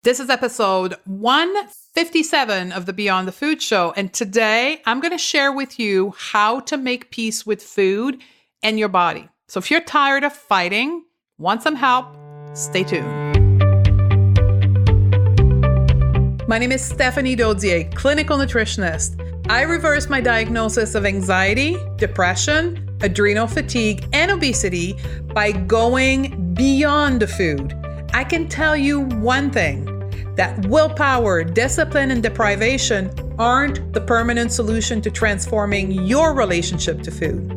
This is episode 157 of the Beyond the Food Show. And today I'm going to share with you how to make peace with food and your body. So if you're tired of fighting, want some help, stay tuned. My name is Stephanie Dodier, clinical nutritionist. I reversed my diagnosis of anxiety, depression, adrenal fatigue, and obesity by going beyond the food. I can tell you one thing, that willpower, discipline, and deprivation aren't the permanent solution to transforming your relationship to food.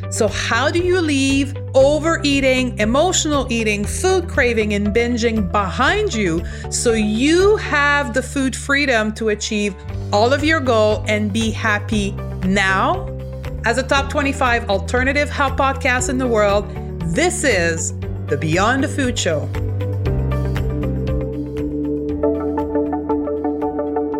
So how do you leave overeating, emotional eating, food craving, and binging behind you so you have the food freedom to achieve all of your goal and be happy now? As a top 25 alternative health podcast in the world, this is the Beyond the Food Show.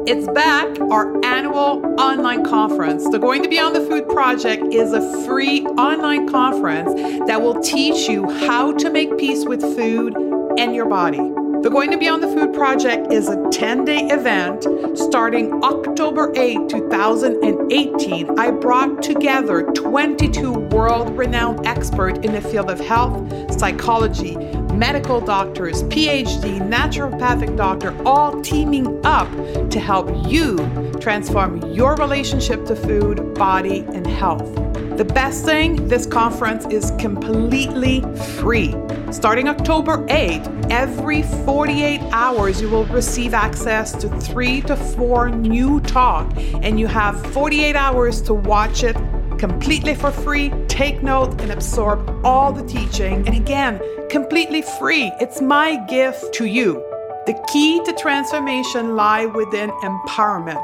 It's back, our annual online conference. The Going to Beyond the Food Project is a free online conference that will teach you how to make peace with food and your body. The Going to Beyond the Food Project is a 10-day event starting October 8, 2018. I brought together 22 world-renowned experts in the field of health, psychology, medical doctors, PhD, naturopathic doctor, all teaming up to help you transform your relationship to food, body, and health. The best thing, this conference is completely free. Starting October 8th, every 48 hours, you will receive access to 3 to 4 new talks, and you have 48 hours to watch it completely for free, take note, and absorb all the teaching. And again, completely free. It's my gift to you. The key to transformation lies within empowerment.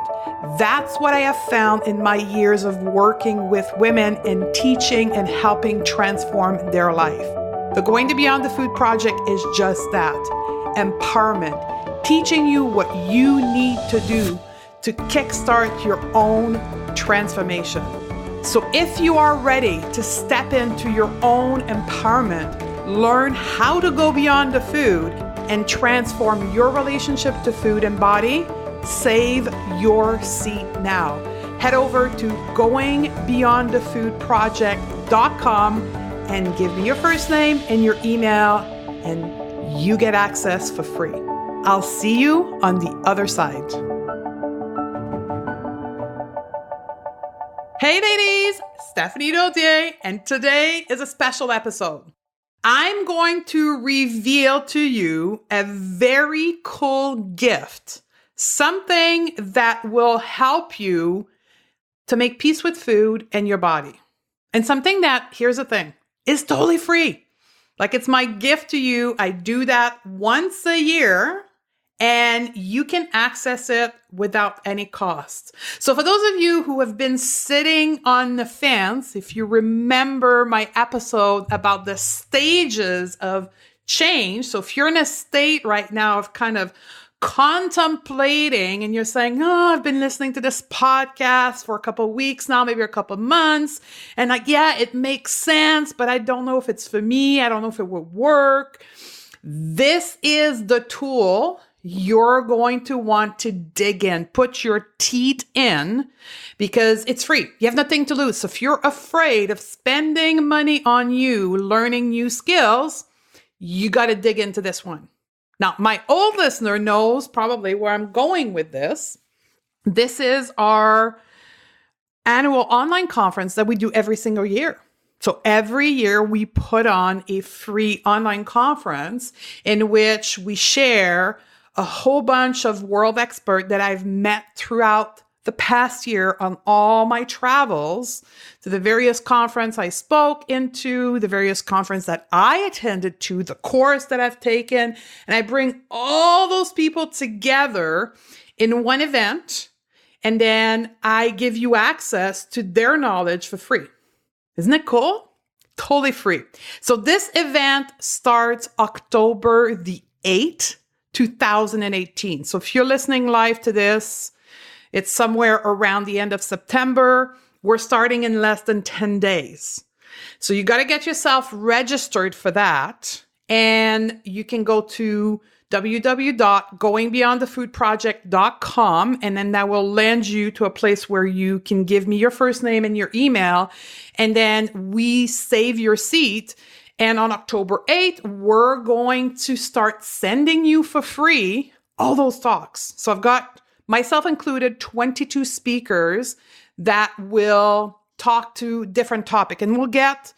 That's what I have found in my years of working with women and teaching and helping transform their life. The Going to Beyond the Food Project is just that, empowerment, teaching you what you need to do to kickstart your own transformation. So if you are ready to step into your own empowerment, learn how to go beyond the food and transform your relationship to food and body, save your seat now. Head over to goingbeyondthefoodproject.com and give me your first name and your email, and you get access for free. I'll see you on the other side. Hey ladies, Stephanie Dodier, and today is a special episode. I'm going to reveal to you a very cool gift, something that will help you to make peace with food and your body. And something that, here's the thing, is totally free. Like, it's my gift to you. I do that once a year, and you can access it without any cost. So for those of you who have been sitting on the fence, if you remember my episode about the stages of change, so if you're in a state right now of kind of contemplating and you're saying, oh, I've been listening to this podcast for a couple of weeks now, maybe a couple of months, and like, yeah, it makes sense, but I don't know if it's for me. I don't know if it would work. This is the tool you're going to want to dig in, put your teeth in, because it's free. You have nothing to lose. So if you're afraid of spending money on you, learning new skills, you got to dig into this one. Now, my old listener knows probably where I'm going with this. This is our annual online conference that we do every single year. So every year we put on a free online conference in which we share a whole bunch of world experts that I've met throughout the past year on all my travels to the various conferences I spoke into, the various conferences that I attended to, the course that I've taken, and I bring all those people together in one event, and then I give you access to their knowledge for free. Isn't it cool? Totally free. So this event starts October the 8th, 2018. So if you're listening live to this, it's somewhere around the end of September. We're starting in less than 10 days. So you got to get yourself registered for that. And you can go to www.goingbeyondthefoodproject.com. And then that will land you to a place where you can give me your first name and your email. And then we save your seat. And on October 8th, we're going to start sending you for free all those talks. So I've got, myself included, 22 speakers that will talk to different topic. And we'll get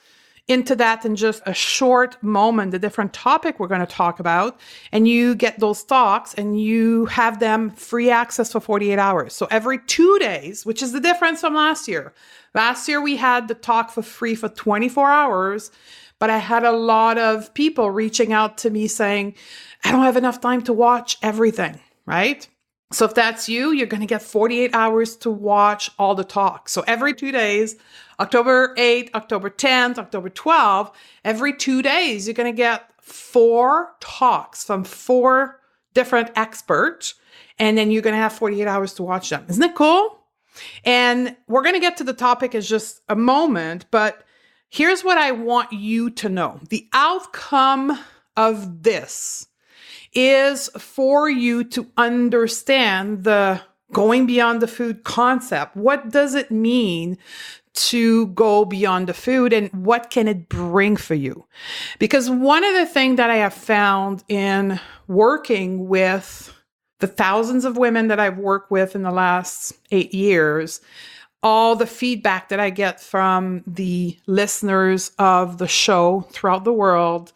into that in just a short moment, the different topic we're going to talk about. And you get those talks and you have them free access for 48 hours. So every 2 days, which is the difference from last year. Last year, we had the talk for free for 24 hours, but I had a lot of people reaching out to me saying, I don't have enough time to watch everything, right? So if that's you, you're going to get 48 hours to watch all the talks. So every 2 days, October 8th, October 10th, October 12th, every 2 days, you're going to get 4 talks from 4 different experts. And then you're going to have 48 hours to watch them. Isn't it cool? And we're going to get to the topic in just a moment, but here's what I want you to know. The outcome of this is for you to understand the going beyond the food concept. What does it mean to go beyond the food, and what can it bring for you? Because one of the things that I have found in working with the thousands of women that I've worked with in the last 8 years, all the feedback that I get from the listeners of the show throughout the world,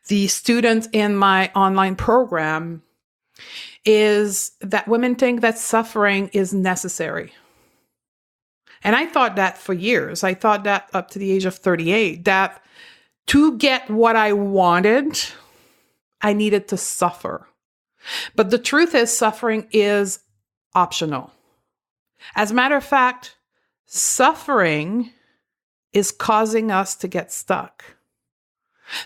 the students in my online program, is that women think that suffering is necessary. And I thought that for years. I thought that up to the age of 38, that to get what I wanted, I needed to suffer. But the truth is, suffering is optional. As a matter of fact, suffering is causing us to get stuck.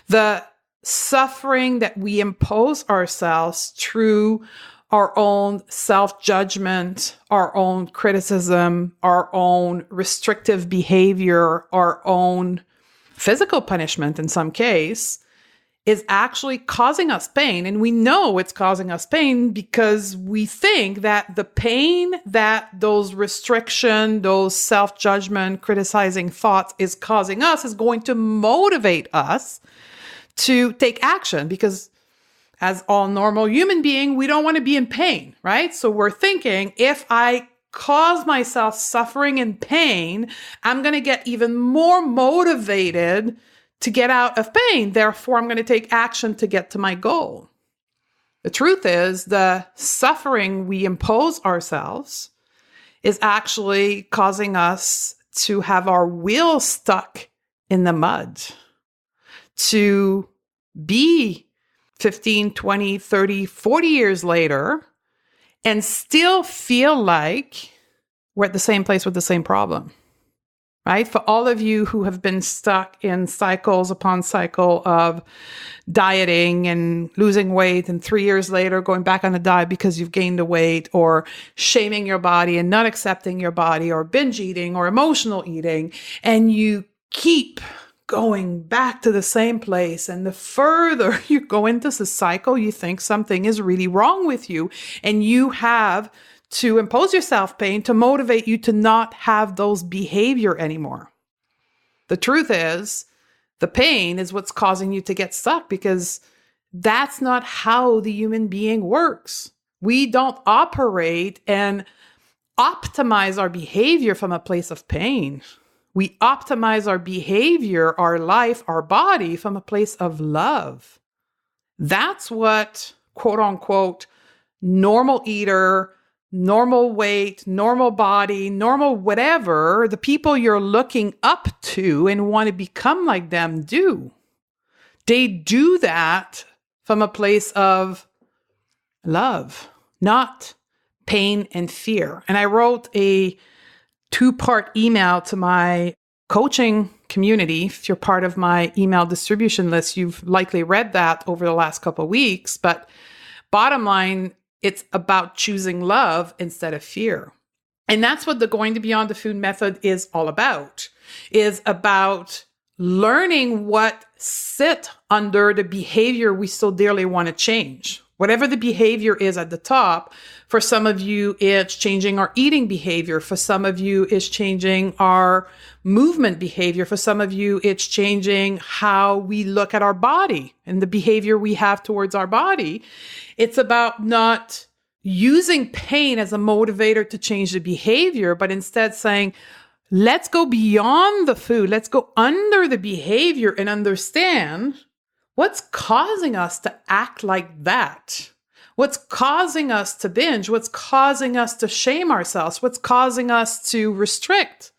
The suffering that we impose ourselves through our own self-judgment, our own criticism, our own restrictive behavior, our own physical punishment in some case, is actually causing us pain. And we know it's causing us pain because we think that the pain that those restriction, those self-judgment, criticizing thoughts is causing us is going to motivate us to take action, because as all normal human beings, we don't want to be in pain, right? So we're thinking, if I cause myself suffering and pain, I'm going to get even more motivated to get out of pain. Therefore, I'm going to take action to get to my goal. The truth is, the suffering we impose ourselves is actually causing us to have our wheel stuck in the mud, to be 15, 20, 30, 40 years later and still feel like we're at the same place with the same problem, right? For all of you who have been stuck in cycles upon cycle of dieting and losing weight, and 3 years later going back on the diet because you've gained the weight, or shaming your body and not accepting your body, or binge eating or emotional eating, and you keep going back to the same place. And the further you go into this cycle, you think something is really wrong with you, and you have to impose yourself pain to motivate you to not have those behavior anymore. The truth is, the pain is what's causing you to get stuck, because that's not how the human being works. We don't operate and optimize our behavior from a place of pain. We optimize our behavior, our life, our body from a place of love. That's what, quote unquote, normal eater, normal weight, normal body, normal whatever, the people you're looking up to and want to become like them do. They do that from a place of love, not pain and fear. And I wrote a 2-part email to my coaching community. If you're part of my email distribution list, you've likely read that over the last couple of weeks. But bottom line, it's about choosing love instead of fear. And that's what the Going to Beyond the Food method is all about, is about learning what sit under the behavior we so dearly want to change. Whatever the behavior is at the top, for some of you, it's changing our eating behavior. For some of you, it's changing our movement behavior. For some of you, it's changing how we look at our body and the behavior we have towards our body. It's about not using pain as a motivator to change the behavior, but instead saying, let's go beyond the food. Let's go under the behavior and understand what's causing us to act like that. What's causing us to binge? What's causing us to shame ourselves? What's causing us to restrict?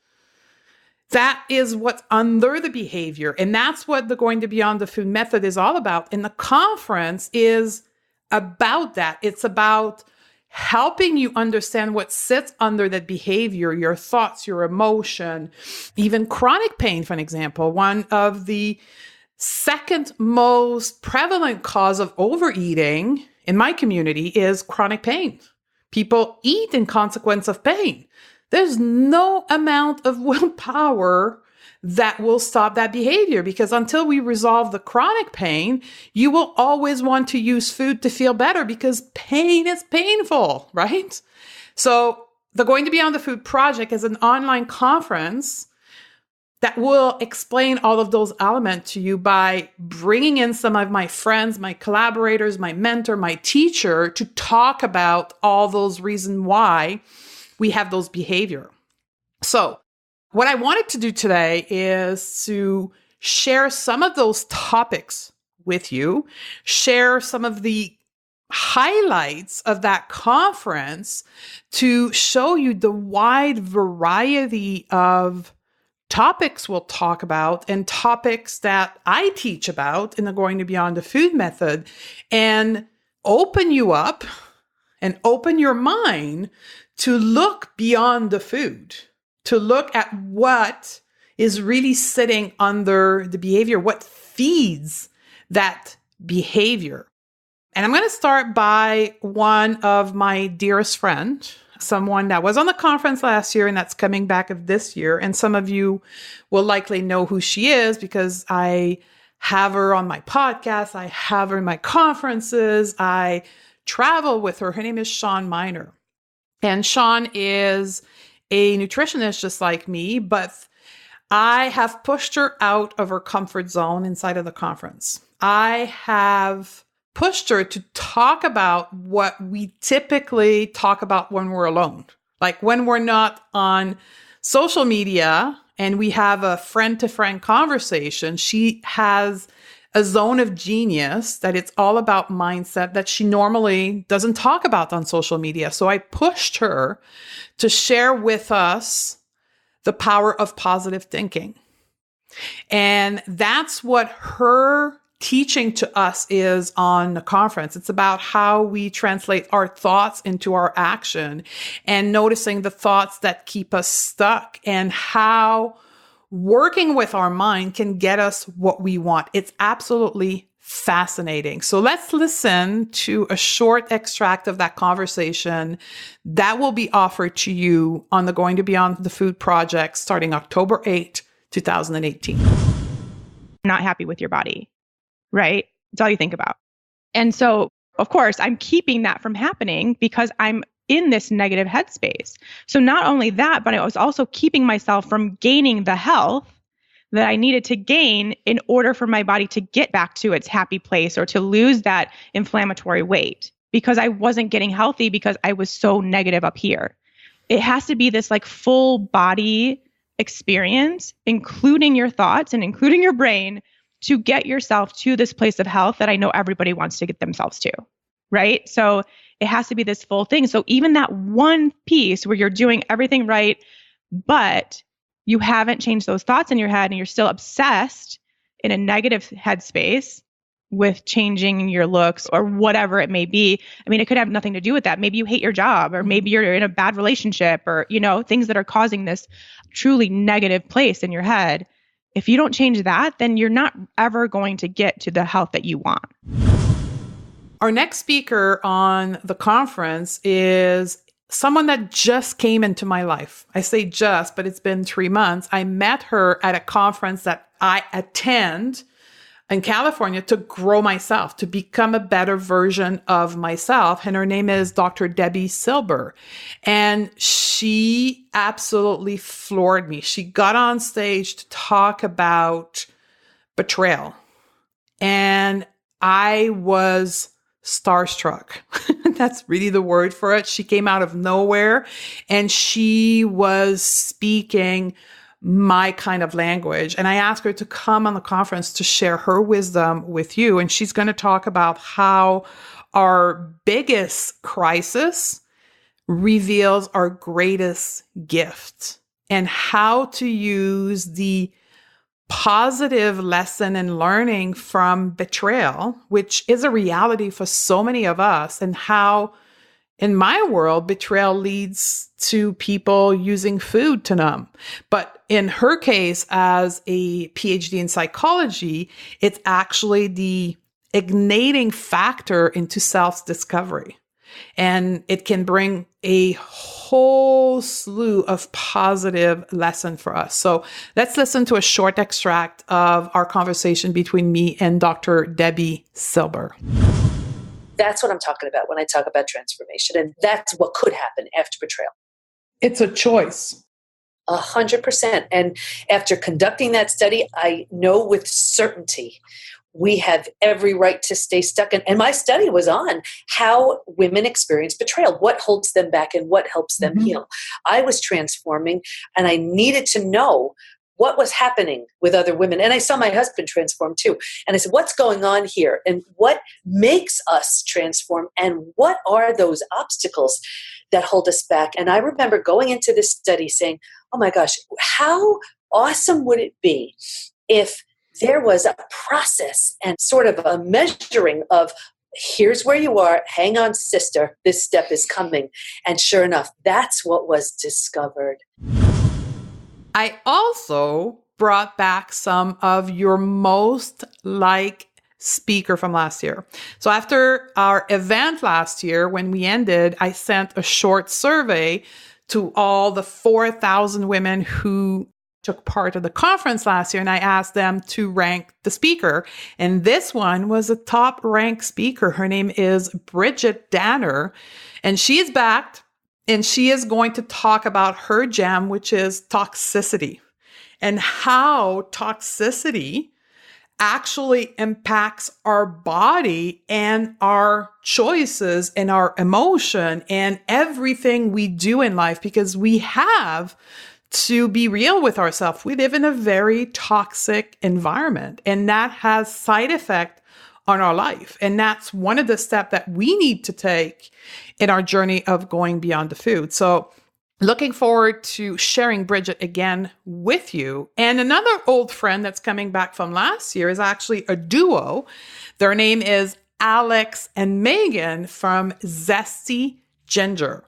That is what's under the behavior. And that's what the Going to Beyond the Food method is all about. And the conference is about that. It's about helping you understand what sits under that behavior, your thoughts, your emotion, even chronic pain, for an example. One of the second most prevalent cause of overeating in my community is chronic pain. People eat in consequence of pain. There's no amount of willpower that will stop that behavior, because until we resolve the chronic pain, you will always want to use food to feel better because pain is painful, right? So the Going to Beyond the Food project is an online conference that will explain all of those elements to you by bringing in some of my friends, my collaborators, my mentor, my teacher to talk about all those reasons why we have those behavior. So what I wanted to do today is to share some of those topics with you, share some of the highlights of that conference to show you the wide variety of topics we'll talk about and topics that I teach about in the Going to Beyond the Food method, and open you up and open your mind to look beyond the food, to look at what is really sitting under the behavior, what feeds that behavior. And I'm going to start by one of my dearest friends, someone that was on the conference last year and that's coming back of this year. And some of you will likely know who she is because I have her on my podcast. I have her in my conferences. I travel with her. Her name is Shawn Miner. And Shawn is a nutritionist just like me, but I have pushed her out of her comfort zone inside of the conference. I have pushed her to talk about what we typically talk about when we're alone. Like when we're not on social media and we have a friend-to-friend conversation, she has a zone of genius that it's all about mindset that she normally doesn't talk about on social media. So I pushed her to share with us the power of positive thinking. And that's what her teaching to us is on the conference. It's about how we translate our thoughts into our action and noticing the thoughts that keep us stuck and how working with our mind can get us what we want. It's absolutely fascinating. So let's listen to a short extract of that conversation that will be offered to you on the Going to Beyond the Food project starting October 8, 2018. Not happy with your body, right? That's all you think about. And so, of course, I'm keeping that from happening because I'm in this negative headspace. So not only that, but I was also keeping myself from gaining the health that I needed to gain in order for my body to get back to its happy place or to lose that inflammatory weight, because I wasn't getting healthy because I was so negative up here. It has to be this like full body experience, including your thoughts and including your brain, to get yourself to this place of health that I know everybody wants to get themselves to, right? So it has to be this full thing. So even that one piece where you're doing everything right, but you haven't changed those thoughts in your head and you're still obsessed in a negative headspace with changing your looks or whatever it may be. I mean, it could have nothing to do with that. Maybe you hate your job, or maybe you're in a bad relationship, or, you know, things that are causing this truly negative place in your head. If you don't change that, then you're not ever going to get to the health that you want. Our next speaker on the conference is someone that just came into my life. I say just, but it's been 3 months. I met her at a conference that I attend in California to grow myself, to become a better version of myself. And her name is Dr. Debbie Silber. And she absolutely floored me. She got on stage to talk about betrayal. And I was starstruck. That's really the word for it. She came out of nowhere and she was speaking my kind of language. And I asked her to come on the conference to share her wisdom with you. And she's going to talk about how our biggest crisis reveals our greatest gift and how to use the positive lesson and learning from betrayal, which is a reality for so many of us, and how in my world, betrayal leads to people using food to numb. But in her case, as a PhD in psychology, it's actually the igniting factor into self-discovery. And it can bring a whole slew of positive lessons for us. So let's listen to a short extract of our conversation between me and Dr. Debbie Silber. That's what I'm talking about when I talk about transformation. And that's what could happen after betrayal. It's a choice. 100%. And after conducting that study, I know with certainty we have every right to stay stuck. And my study was on how women experience betrayal, what holds them back and what helps them heal. I was transforming and I needed to know what was happening with other women. And I saw my husband transform too. And I said, what's going on here? And what makes us transform? And what are those obstacles that hold us back? And I remember going into this study saying, oh my gosh, how awesome would it be if there was a process and sort of a measuring of, here's where you are, hang on, sister, this step is coming. And sure enough, that's what was discovered. I also brought back some of your most liked speaker from last year. So after our event last year, when we ended, I sent a short survey to all the 4,000 women who took part of the conference last year, and I asked them to rank the speaker. And this one was a top ranked speaker. Her name is Bridget Danner, and she is backed. And she is going to talk about her gem, which is toxicity, and how toxicity actually impacts our body and our choices and our emotion and everything we do in life, because we have to be real with ourselves. We live in a very toxic environment, and that has side effect on our life. And that's one of the steps that we need to take in our journey of going beyond the food. So looking forward to sharing Bridget again with you. And another old friend that's coming back from last year is actually a duo. Their name is Alex and Megan from Zesty Ginger.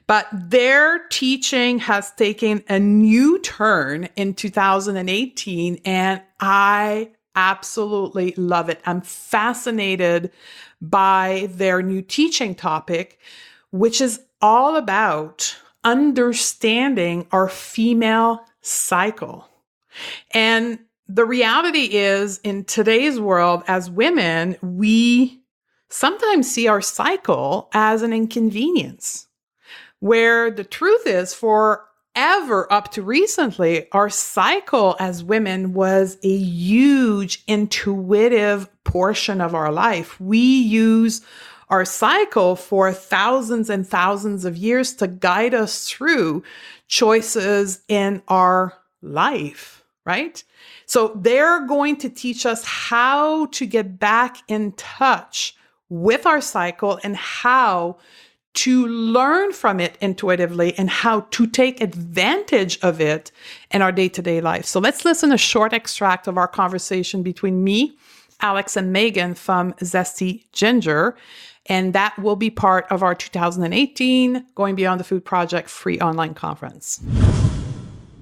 But their teaching has taken a new turn in 2018, and I absolutely love it. I'm fascinated by their new teaching topic, which is all about understanding our female cycle. And the reality is, in today's world, as women, we sometimes see our cycle as an inconvenience, where the truth is, forever up to recently, our cycle as women was a huge intuitive portion of our life. We use our cycle for thousands and thousands of years to guide us through choices in our life, right? So they're going to teach us how to get back in touch with our cycle and how to learn from it intuitively and how to take advantage of it in our day-to-day life. So let's listen to a short extract of our conversation between me, Alex, and Megan from Zesty Ginger. And that will be part of our 2018 Going Beyond the Food Project free online conference.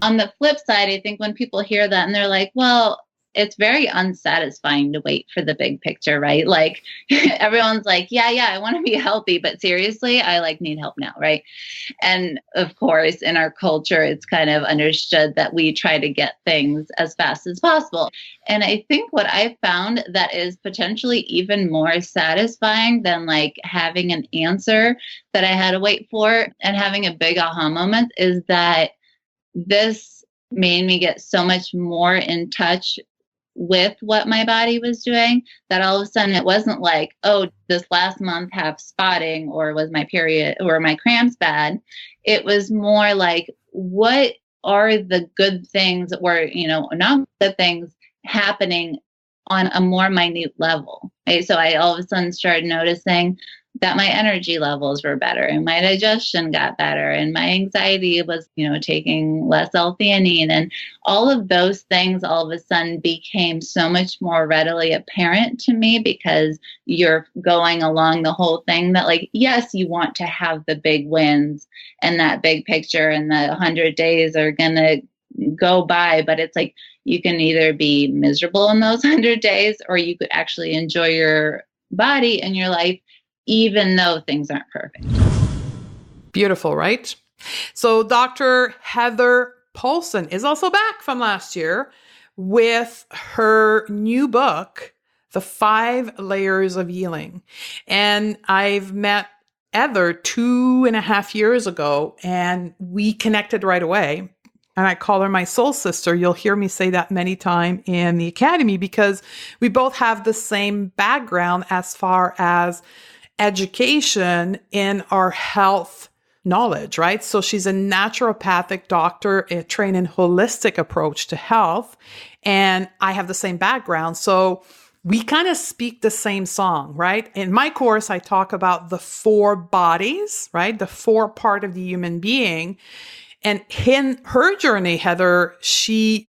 On the flip side, I think when people hear that and they're like, well, it's very unsatisfying to wait for the big picture, right? Like everyone's like, yeah, I want to be healthy, but seriously, I like need help now, right? And of course, in our culture, it's kind of understood that we try to get things as fast as possible. And I think what I found that is potentially even more satisfying than like having an answer that I had to wait for and having a big aha moment is that this made me get so much more in touch with what my body was doing that all of a sudden it wasn't like, oh, this last month have spotting or was my period or my cramps bad. It was more like, what are the good things or, not good things happening on a more minute level, right? So I all of a sudden started noticing that my energy levels were better and my digestion got better and my anxiety was, taking less L-theanine, and all of those things all of a sudden became so much more readily apparent to me because you're going along the whole thing that like, yes, you want to have the big wins and that big picture and the 100 days are going to go by, but it's like, you can either be miserable in those 100 days or you could actually enjoy your body and your life even though things aren't perfect. Beautiful, right? So Dr. Heather Paulson is also back from last year with her new book, The 5 Layers of Healing. And I've met Heather 2.5 years ago, and we connected right away. And I call her my soul sister. You'll hear me say that many times in the academy because we both have the same background as far as education in our health knowledge, right? So she's a naturopathic doctor, trained in holistic approach to health. And I have the same background. So we kind of speak the same song, right? In my course, I talk about the 4 bodies, right? The 4 part of the human being. And in her journey, Heather, she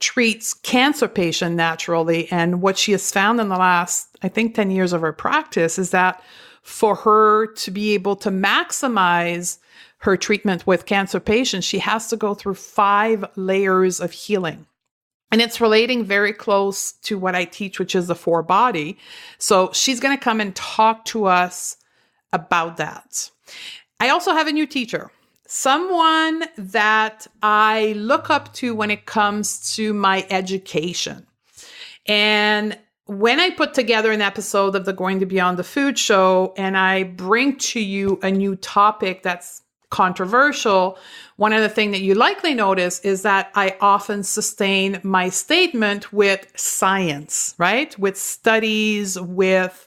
treats cancer patients naturally. And what she has found in the last, I think, 10 years of her practice is that for her to be able to maximize her treatment with cancer patients, she has to go through 5 layers of healing. And it's relating very close to what I teach, which is the 4 body. So she's going to come and talk to us about that. I also have a new teacher. Someone that I look up to when it comes to my education. And when I put together an episode of the Going to Beyond the Food show and I bring to you a new topic that's controversial, one of the things that you likely notice is that I often sustain my statement with science, right? With studies, with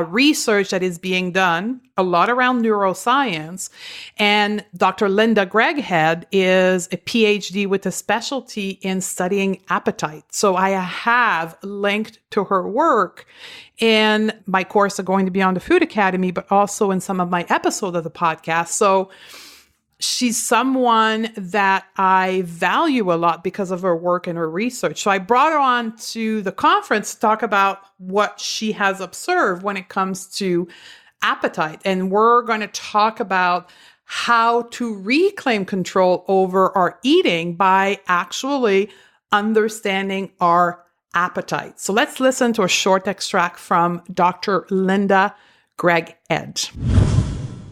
research that is being done, a lot around neuroscience. And Dr. Linda Greghead is a PhD with a specialty in studying appetite. So I have linked to her work in my course of Going to Beyond the Food Academy, but also in some of my episodes of the podcast. So she's someone that I value a lot because of her work and her research. So I brought her on to the conference to talk about what she has observed when it comes to appetite. And we're going to talk about how to reclaim control over our eating by actually understanding our appetite. So let's listen to a short extract from Dr. Linda Greghead.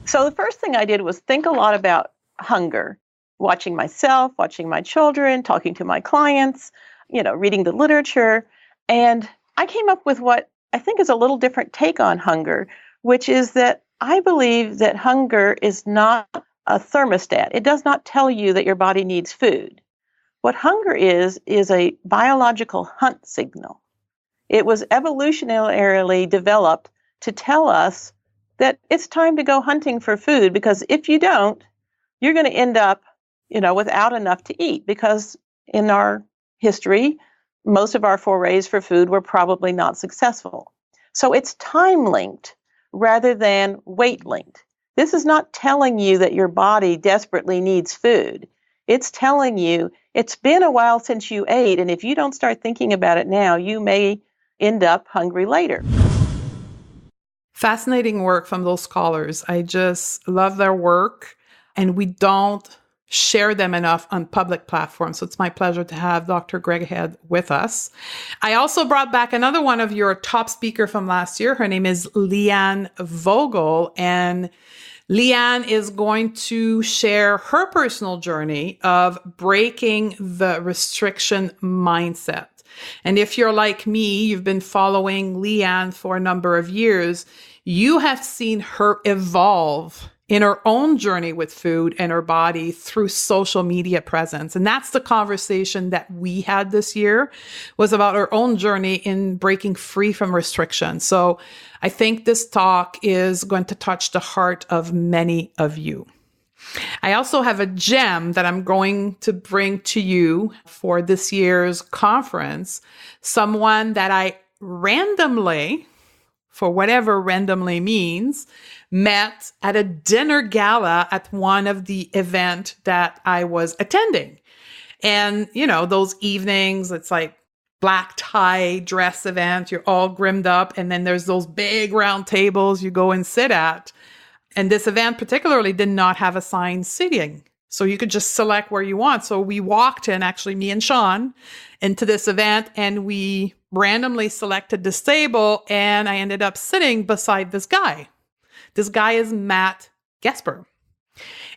So the first thing I did was think a lot about hunger, watching myself, watching my children, talking to my clients, reading the literature. And I came up with what I think is a little different take on hunger, which is that I believe that hunger is not a thermostat. It does not tell you that your body needs food. What hunger is a biological hunt signal. It was evolutionarily developed to tell us that it's time to go hunting for food, because if you don't, you're going to end up, without enough to eat, because in our history, most of our forays for food were probably not successful. So it's time linked rather than weight linked. This is not telling you that your body desperately needs food. It's telling you it's been a while since you ate, and if you don't start thinking about it now, you may end up hungry later. Fascinating work from those scholars. I just love their work, and we don't share them enough on public platforms. So it's my pleasure to have Dr. Greg Head with us. I also brought back another one of your top speaker from last year. Her name is Leanne Vogel, and Leanne is going to share her personal journey of breaking the restriction mindset. And if you're like me, you've been following Leanne for a number of years, you have seen her evolve in her own journey with food and her body through social media presence. And that's the conversation that we had this year, was about her own journey in breaking free from restriction. So I think this talk is going to touch the heart of many of you. I also have a gem that I'm going to bring to you for this year's conference, someone that I randomly, for whatever randomly means, met at a dinner gala at one of the event that I was attending. And, you know, those evenings, it's like black tie dress event, you're all grimmed up. And then there's those big round tables you go and sit at. And this event particularly did not have assigned seating. So you could just select where you want. So we walked in, actually, me and Sean, into this event, and we randomly selected this table, and I ended up sitting beside this guy. This guy is Matt Gesper.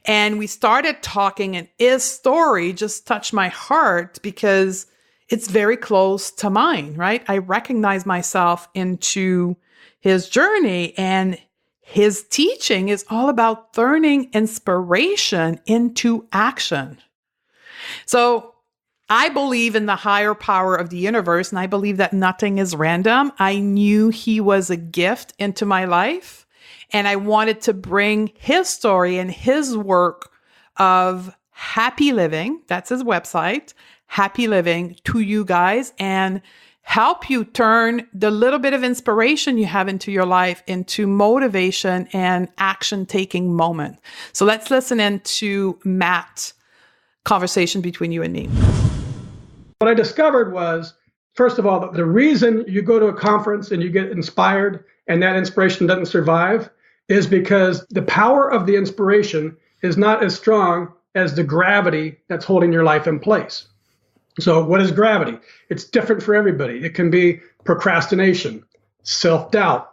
And we started talking, and his story just touched my heart because it's very close to mine, right? I recognize myself into his journey, and his teaching is all about turning inspiration into action. So I believe in the higher power of the universe, and I believe that nothing is random. I knew he was a gift into my life, and I wanted to bring his story and his work of happy living, that's his website, Happy Living, to you guys, and help you turn the little bit of inspiration you have into your life into motivation and action-taking moment. So let's listen into Matt's conversation between you and me. What I discovered was, first of all, the reason you go to a conference and you get inspired and that inspiration doesn't survive is because the power of the inspiration is not as strong as the gravity that's holding your life in place. So what is gravity? It's different for everybody. It can be procrastination, self-doubt,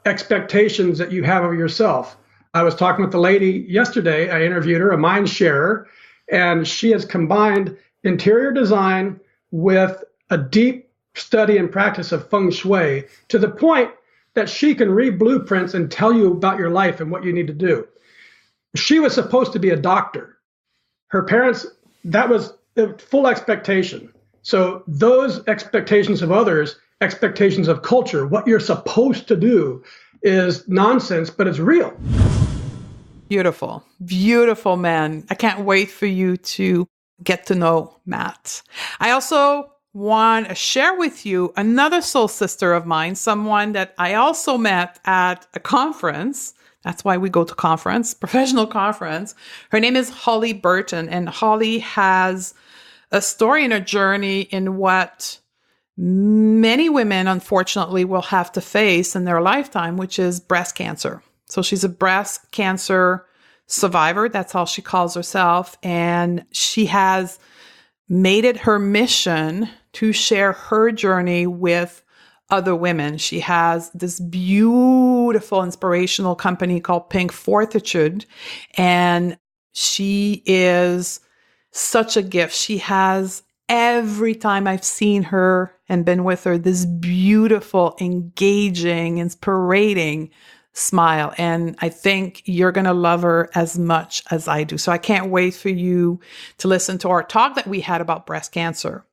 expectations that you have of yourself. I was talking with the lady yesterday. I interviewed her, a mind sharer, and she has combined interior design with a deep study and practice of feng shui to the point that she can read blueprints and tell you about your life and what you need to do. She was supposed to be a doctor. Her parents, that was a full expectation. So those expectations of others, expectations of culture, what you're supposed to do is nonsense, but it's real. Beautiful, beautiful man. I can't wait for you to get to know Matt. I also want to share with you another soul sister of mine, someone that I also met at a conference. That's why we go to conference, professional conference. Her name is Holly Burton, and Holly has a story and a journey in what many women, unfortunately, will have to face in their lifetime, which is breast cancer. So she's a breast cancer survivor. That's how she calls herself. And she has made it her mission to share her journey with other women. She has this beautiful inspirational company called Pink Fortitude, and she is such a gift. She has, every time I've seen her and been with her, this beautiful, engaging, inspiring smile. And I think you're going to love her as much as I do. So I can't wait for you to listen to our talk that we had about breast cancer.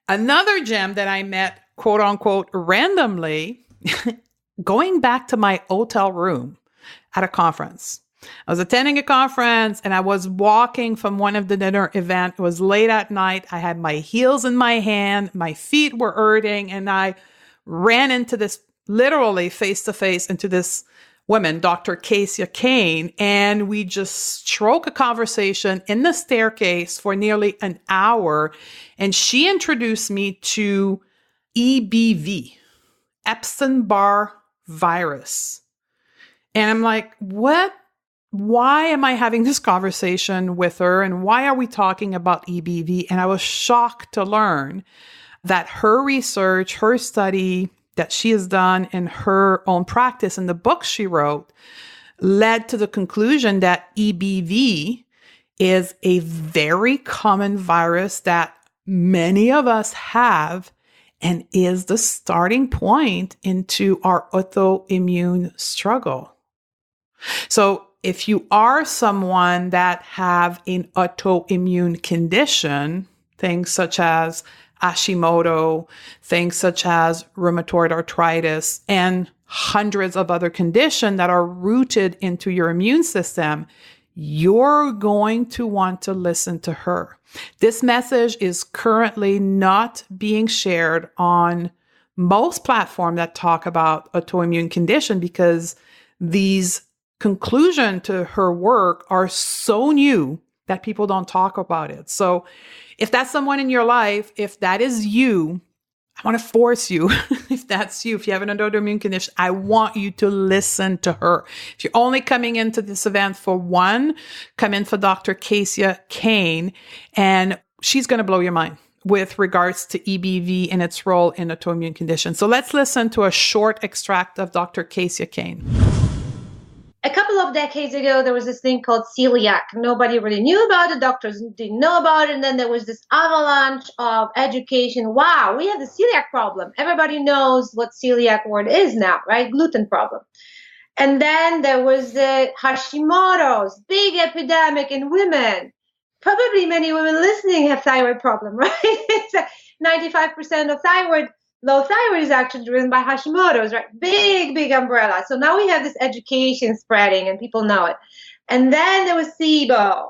Another gem that I met, quote unquote, randomly, going back to my hotel room at a conference. I was attending a conference and I was walking from one of the dinner events. It was late at night. I had my heels in my hand. My feet were hurting. And I ran into this, literally face to face, into this woman, Dr. Casey Kane. And we just struck a conversation in the staircase for nearly an hour. And she introduced me to EBV, Epstein-Barr virus. And I'm like, what why am I having this conversation with her and why are we talking about EBV? And I was shocked to learn that her research, her study that she has done in her own practice and the book she wrote led to the conclusion that EBV is a very common virus that many of us have and is the starting point into our autoimmune struggle. So if you are someone that have an autoimmune condition, things such as Hashimoto, things such as rheumatoid arthritis, and hundreds of other conditions that are rooted into your immune system, you're going to want to listen to her. This message is currently not being shared on most platforms that talk about autoimmune condition because these conclusions to her work are so new that people don't talk about it. So if that's someone in your life, if that is you, I want to force you, if that's you, if you have an autoimmune condition, I want you to listen to her. If you're only coming into this event for one, come in for Dr. Cassia Kane, and she's going to blow your mind with regards to EBV and its role in autoimmune conditions. So let's listen to a short extract of Dr. Cassia Kane. A couple of decades ago, there was this thing called celiac. Nobody really knew about it. Doctors didn't know about it. And then there was this avalanche of education. Wow, we have the celiac problem. Everybody knows what celiac word is now, right? Gluten problem. And then there was the Hashimoto's, big epidemic in women. Probably many women listening have thyroid problem, right? It's 95% of low thyroid is actually driven by Hashimoto's, right? Big umbrella. So now we have this education spreading and people know it. And then there was SIBO.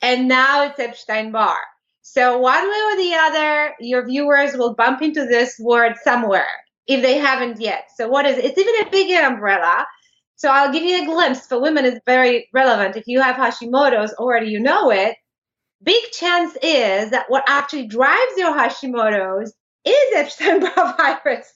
And now it's Epstein-Barr. So one way or the other, your viewers will bump into this word somewhere if they haven't yet. So what is it? It's even a bigger umbrella. So I'll give you a glimpse. For women, it's very relevant. If you have Hashimoto's, already you know it. Big chance is that what actually drives your Hashimoto's is Epstein-Barr virus.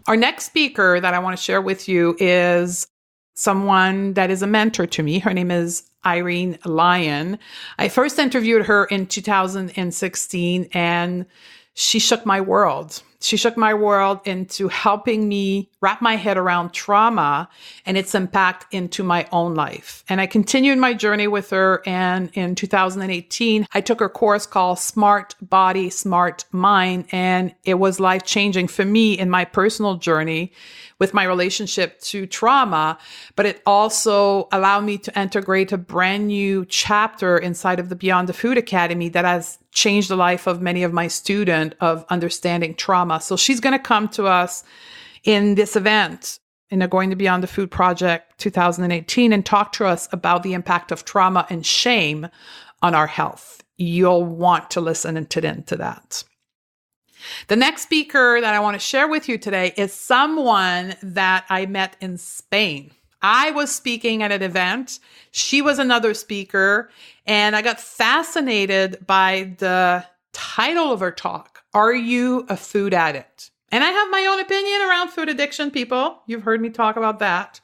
Our next speaker that I want to share with you is someone that is a mentor to me. Her name is Irene Lyon. I first interviewed her in 2016 and she shook my world. She shook my world into helping me wrap my head around trauma and its impact into my own life. And I continued my journey with her. And in 2018, I took her course called Smart Body, Smart Mind. And it was life-changing for me in my personal journey with my relationship to trauma, but it also allowed me to integrate a brand new chapter inside of the Beyond the Food Academy that has changed the life of many of my students of understanding trauma. So she's going to come to us in this event in the Going to Beyond the Food Project 2018 and talk to us about the impact of trauma and shame on our health. You'll want to listen into that. The next speaker that I want to share with you today is someone that I met in Spain. I was speaking at an event. She was another speaker, and I got fascinated by the title of her talk, Are You a Food Addict? And I have my own opinion around food addiction, people. You've heard me talk about that,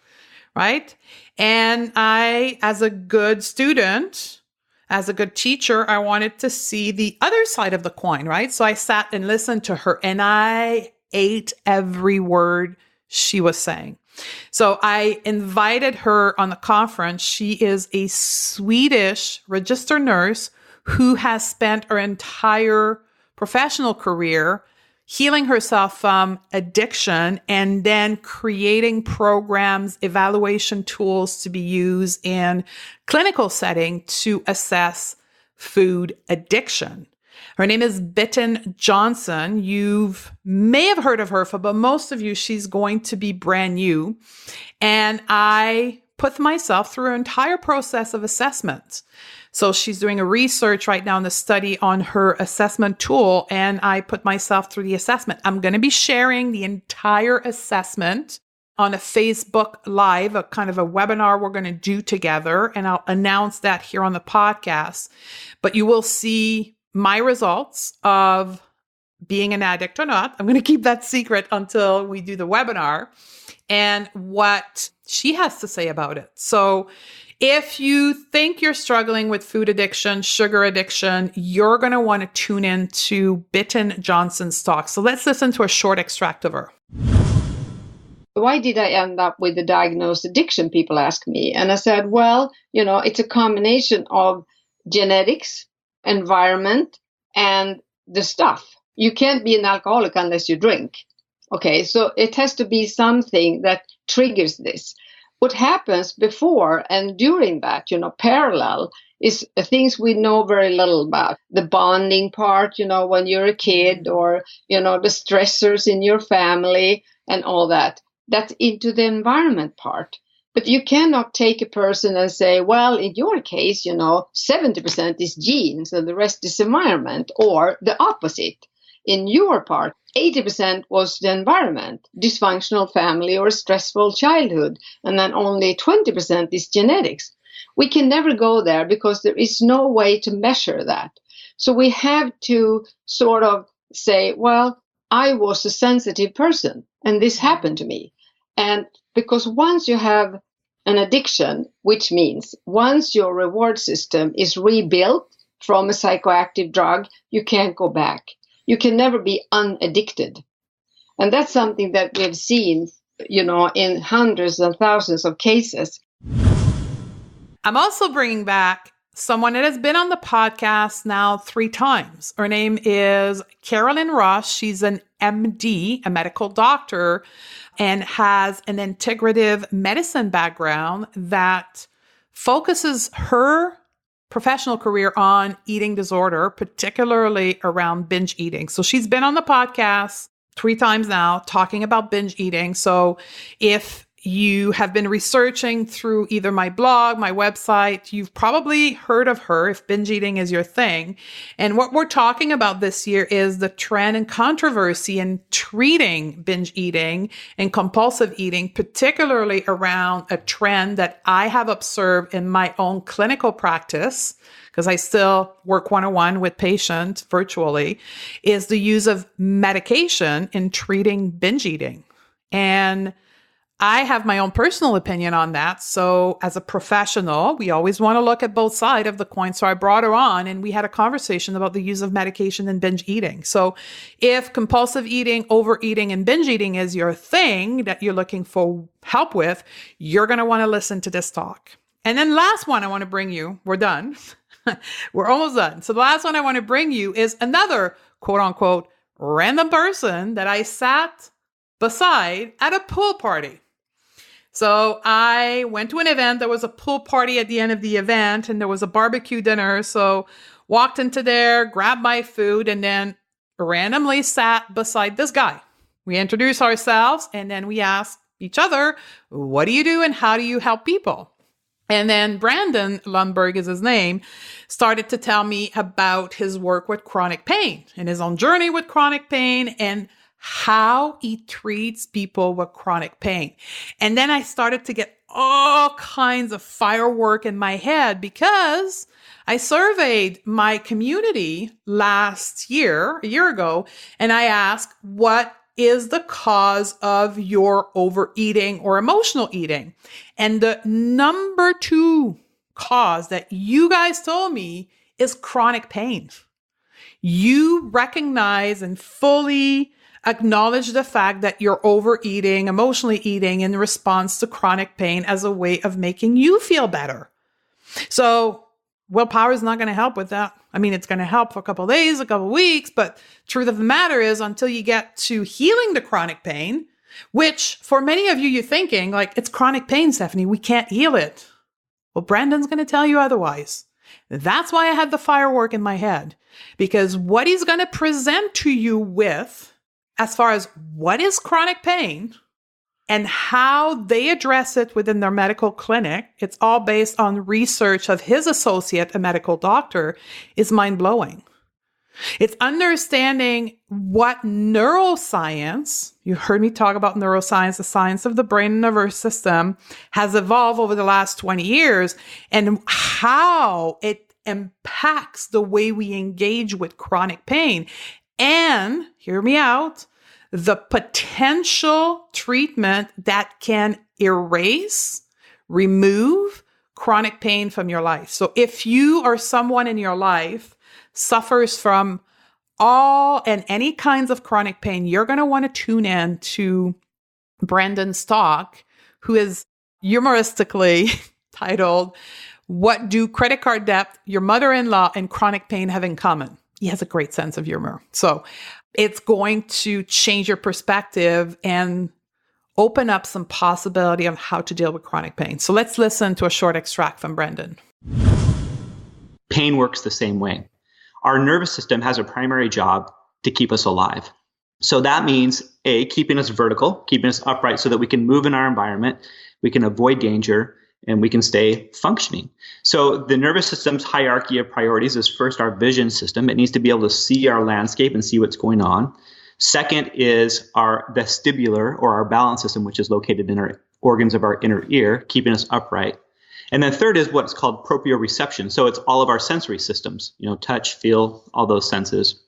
right? And I, as a good student, as a good teacher, I wanted to see the other side of the coin, right? So I sat and listened to her and I ate every word she was saying. So I invited her on the conference. She is a Swedish registered nurse who has spent her entire professional career healing herself from addiction and then creating programs, evaluation tools to be used in clinical setting to assess food addiction. Her name is Bitten Johnson. You may have heard of her, but most of you, she's going to be brand new. And I put myself through an entire process of assessment. So she's doing a research right now in the study on her assessment tool, and I put myself through the assessment. I'm going to be sharing the entire assessment on a Facebook Live, a kind of a webinar we're going to do together, and I'll announce that here on the podcast. But you will see my results of being an addict or not. I'm going to keep that secret until we do the webinar, and what she has to say about it. So if you think you're struggling with food addiction, sugar addiction, you're going to want to tune in to Bitten Johnson's talk. So let's listen to a short extract of her. Why did I end up with the diagnosed addiction, people ask me. And I said, well, it's a combination of genetics, environment, and the stuff. You can't be an alcoholic unless you drink. Okay, so it has to be something that triggers this. What happens before and during that, parallel, is things we know very little about. The bonding part, when you're a kid, or, the stressors in your family and all that. That's into the environment part. But you cannot take a person and say, well, in your case, 70% is genes and the rest is environment, or the opposite. In your part, 80% was the environment, dysfunctional family or stressful childhood, and then only 20% is genetics. We can never go there because there is no way to measure that. So we have to sort of say, well, I was a sensitive person and this happened to me. And because once you have an addiction, which means once your reward system is rebuilt from a psychoactive drug, you can't go back. You can never be unaddicted. And that's something that we've seen, in hundreds and thousands of cases. I'm also bringing back someone that has been on the podcast now 3 times. Her name is Carolyn Ross. She's an MD, a medical doctor, and has an integrative medicine background that focuses her professional career on eating disorder, particularly around binge eating. So she's been on the podcast 3 times now talking about binge eating. So if you have been researching through either my blog, my website, you've probably heard of her if binge eating is your thing. And what we're talking about this year is the trend and controversy in treating binge eating and compulsive eating, particularly around a trend that I have observed in my own clinical practice, because I still work one-on-one with patients virtually, is the use of medication in treating binge eating. And I have my own personal opinion on that. So as a professional, we always want to look at both sides of the coin. So I brought her on and we had a conversation about the use of medication in binge eating. So if compulsive eating, overeating, and binge eating is your thing that you're looking for help with, you're going to want to listen to this talk. And then last one I want to bring you, we're done. We're almost done. So the last one I want to bring you is another quote unquote random person that I sat beside at a pool party. So I went to an event. There was a pool party at the end of the event and there was a barbecue dinner. So walked into there, grabbed my food, and then randomly sat beside this guy. We introduced ourselves and then we asked each other, what do you do and how do you help people? And then Brandon Lundberg is his name, started to tell me about his work with chronic pain and his own journey with chronic pain and how he treats people with chronic pain. And then I started to get all kinds of firework in my head because I surveyed my community last year, a year ago, and I asked, what is the cause of your overeating or emotional eating? And the number 2 cause that you guys told me is chronic pain. You recognize and fully acknowledge the fact that you're overeating, emotionally eating in response to chronic pain as a way of making you feel better. So willpower is not going to help with that. I mean, it's going to help for a couple of days, a couple of weeks, but truth of the matter is until you get to healing the chronic pain, which for many of you, you're thinking like, it's chronic pain, Stephanie, we can't heal it. Well, Brandon's going to tell you otherwise. That's why I had the firework in my head, because what he's going to present to you with as far as what is chronic pain and how they address it within their medical clinic, it's all based on research of his associate, a medical doctor, is mind-blowing. It's understanding what neuroscience, you heard me talk about neuroscience, the science of the brain and nervous system, has evolved over the last 20 years and how it impacts the way we engage with chronic pain. And, hear me out, the potential treatment that can remove chronic pain from your life. So if you or someone in your life suffers from all and any kinds of chronic pain, you're going to want to tune in to Brendan's talk, who is humoristically titled, "What Do Credit Card Debt, Your Mother-in-Law, and Chronic Pain Have in Common?" He has a great sense of humor. So it's going to change your perspective and open up some possibility of how to deal with chronic pain. So let's listen to a short extract from Brendan. Pain works the same way. Our nervous system has a primary job to keep us alive. So that means A, keeping us vertical, keeping us upright so that we can move in our environment, we can avoid danger, and we can stay functioning. So the nervous system's hierarchy of priorities is first our vision system. It needs to be able to see our landscape and see what's going on. Second is our vestibular, or our balance system, which is located in our organs of our inner ear, keeping us upright. And then third is what's called proprioception. So it's all of our sensory systems, touch, feel, all those senses.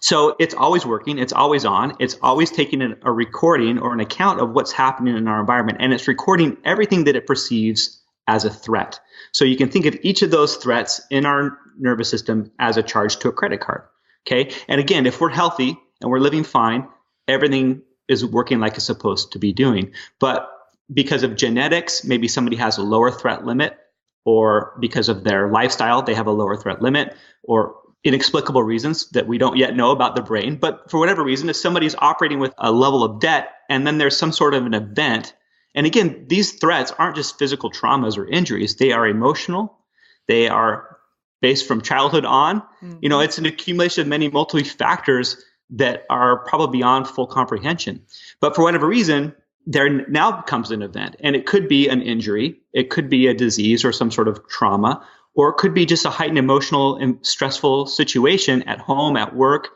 So it's always working, it's always on, it's always taking a recording or an account of what's happening in our environment, and it's recording everything that it perceives as a threat. So you can think of each of those threats in our nervous system as a charge to a credit card. Okay. And again, if we're healthy and we're living fine, everything is working like it's supposed to be doing. But because of genetics, maybe somebody has a lower threat limit, or because of their lifestyle, they have a lower threat limit, or inexplicable reasons that we don't yet know about the brain. But for whatever reason, if somebody's operating with a level of debt and then there's some sort of an event, and again, these threats aren't just physical traumas or injuries, they are emotional, they are based from childhood on. It's an accumulation of many multiple factors that are probably beyond full comprehension. But for whatever reason, there now comes an event, and it could be an injury, it could be a disease or some sort of trauma, or it could be just a heightened emotional and stressful situation at home, at work,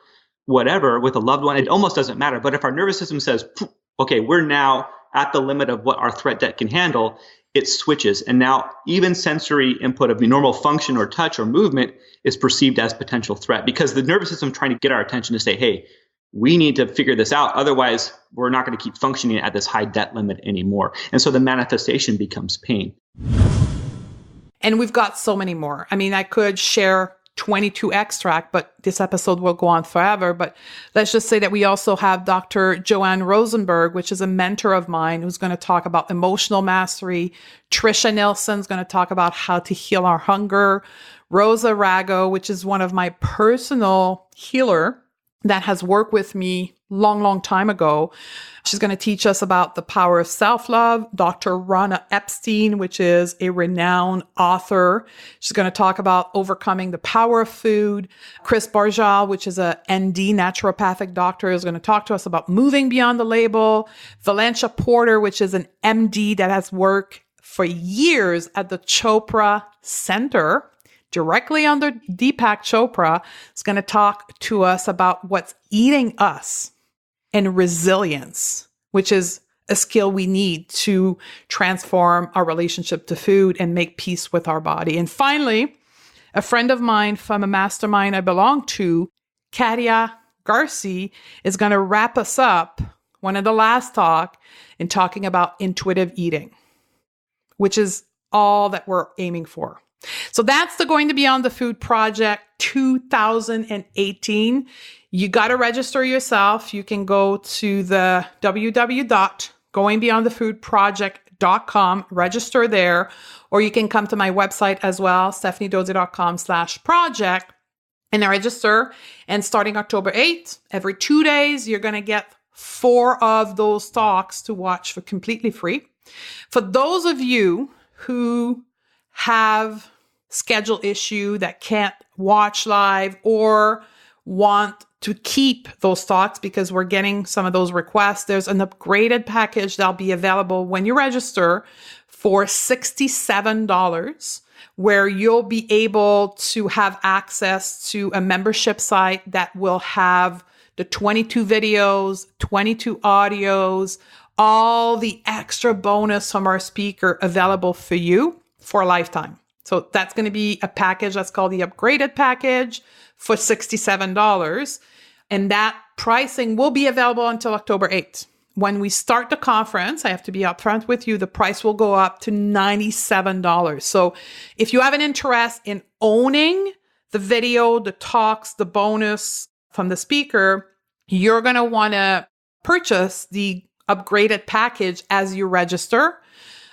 whatever, with a loved one. It almost doesn't matter. But if our nervous system says, okay, we're now at the limit of what our threat debt can handle, it switches. And now even sensory input of normal function or touch or movement is perceived as potential threat, because the nervous system is trying to get our attention to say, hey, we need to figure this out. Otherwise, we're not going to keep functioning at this high debt limit anymore. And so the manifestation becomes pain. And we've got so many more. I mean, I could share 22 extract, but this episode will go on forever. But let's just say that we also have Dr. Joanne Rosenberg, which is a mentor of mine, who's going to talk about emotional mastery. Trisha Nelson's going to talk about how to heal our hunger. Rosa Rago, which is one of my personal healer that has worked with me long time ago. She's going to teach us about the power of self-love. Dr. Rana Epstein, which is a renowned author. She's going to talk about overcoming the power of food. Chris Barjal, which is a ND naturopathic doctor, is going to talk to us about moving beyond the label. Valencia Porter, which is an MD that has worked for years at the Chopra Center, directly under Deepak Chopra, is going to talk to us about what's eating us and resilience, which is a skill we need to transform our relationship to food and make peace with our body. And finally, a friend of mine from a mastermind I belong to, Katia Garci, is going to wrap us up, one of the last talk, in talking about intuitive eating, which is all that we're aiming for. So that's going to be on the Food Project 2018. You got to register yourself. You can go to the www.goingbeyondthefoodproject.com, register there, or you can come to my website as well, stephaniedodier.com/project, and register. And starting October 8th, every 2 days, you're going to get 4 of those talks to watch for completely free. For those of you who have schedule issue that can't watch live or want to keep those talks, because we're getting some of those requests, there's an upgraded package that'll be available when you register for $67, where you'll be able to have access to a membership site that will have the 22 videos, 22 audios, all the extra bonus from our speaker available for you for a lifetime. So that's going to be a package that's called the upgraded package for $67. And that pricing will be available until October 8th. when we start the conference, I have to be upfront with you, the price will go up to $97. So if you have an interest in owning the video, the talks, the bonus from the speaker, you're going to want to purchase the upgraded package as you register.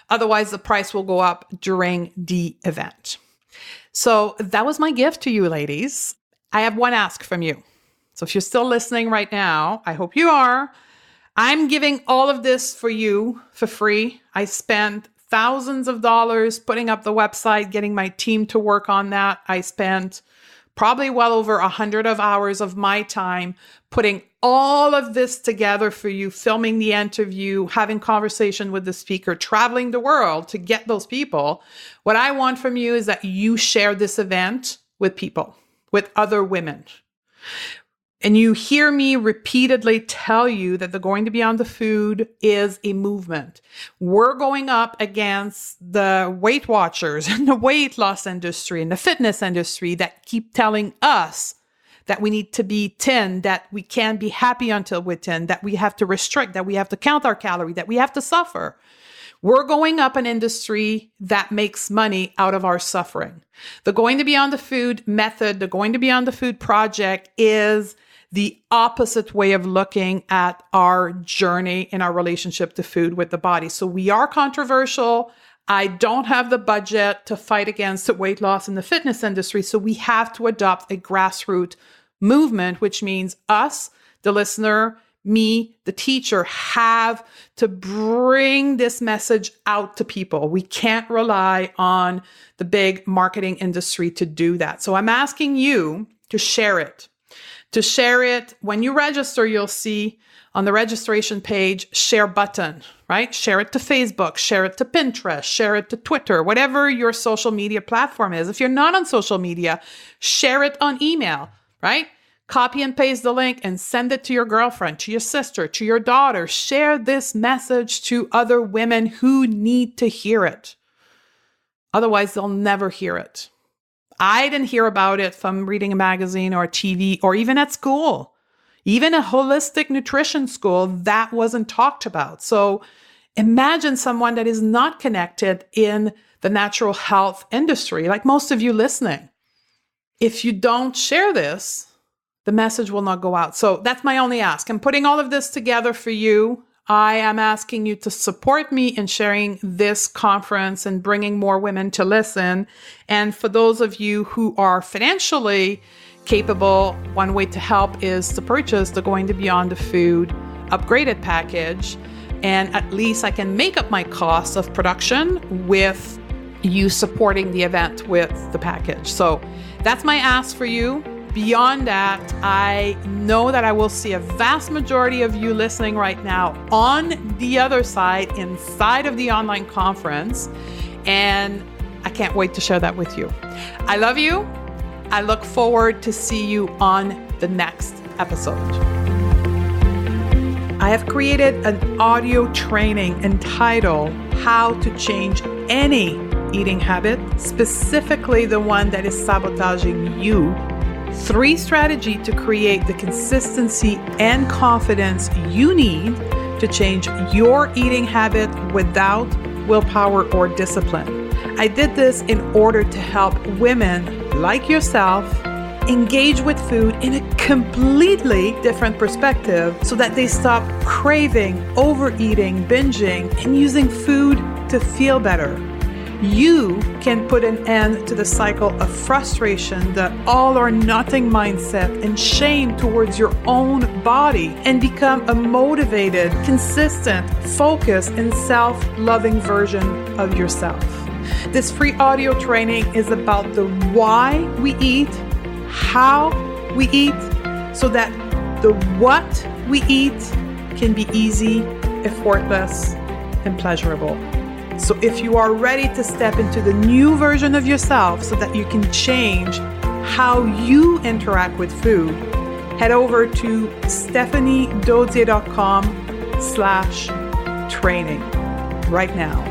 Otherwise, the price will go up during the event. So that was my gift to you, ladies. I have one ask from you. So if you're still listening right now, I hope you are. I'm giving all of this for you for free. I spent thousands of dollars putting up the website, getting my team to work on that. I spent probably well over 100 hours of my time putting all of this together for you, filming the interview, having conversation with the speaker, traveling the world to get those people. What I want from you is that you share this event with people, with other women. And you hear me repeatedly tell you that the Going to Beyond the Food is a movement. We're going up against the Weight Watchers and the weight loss industry and the fitness industry that keep telling us that we need to be thin, that we can't be happy until we're thin, that we have to restrict, that we have to count our calories, that we have to suffer. We're going up an industry that makes money out of our suffering. The Going to Beyond the Food method, the Going to Beyond the Food project is the opposite way of looking at our journey in our relationship to food with the body. So we are controversial. I don't have the budget to fight against the weight loss in the fitness industry. So we have to adopt a grassroots movement, which means us, the listener, me, the teacher, have to bring this message out to people. We can't rely on the big marketing industry to do that. So I'm asking you to share it. To share it, when you register, you'll see on the registration page, share button, right? Share it to Facebook, share it to Pinterest, share it to Twitter, whatever your social media platform is. If you're not on social media, share it on email, right? Copy and paste the link and send it to your girlfriend, to your sister, to your daughter. Share this message to other women who need to hear it. Otherwise, they'll never hear it. I didn't hear about it from reading a magazine or TV or even at school. Even a holistic nutrition school, that wasn't talked about. So imagine someone that is not connected in the natural health industry, like most of you listening. If you don't share this, the message will not go out. So that's my only ask. I'm putting all of this together for you. I am asking you to support me in sharing this conference and bringing more women to listen. And for those of you who are financially capable, one way to help is to purchase the Going to Beyond the Food upgraded package. And at least I can make up my cost of production with you supporting the event with the package. So that's my ask for you. Beyond that, I know that I will see a vast majority of you listening right now on the other side, inside of the online conference, and I can't wait to share that with you. I love you. I look forward to see you on the next episode. I have created an audio training entitled How to Change Any Eating Habit, specifically the one that is sabotaging you. 3 strategies to create the consistency and confidence you need to change your eating habit without willpower or discipline. I did this in order to help women like yourself engage with food in a completely different perspective so that they stop craving, overeating, binging, and using food to feel better. You can put an end to the cycle of frustration, the all or nothing mindset, and shame towards your own body and become a motivated, consistent, focused, and self-loving version of yourself. This free audio training is about the why we eat, how we eat, so that the what we eat can be easy, effortless, and pleasurable. So if you are ready to step into the new version of yourself so that you can change how you interact with food, head over to stephaniedodier.com/training right now.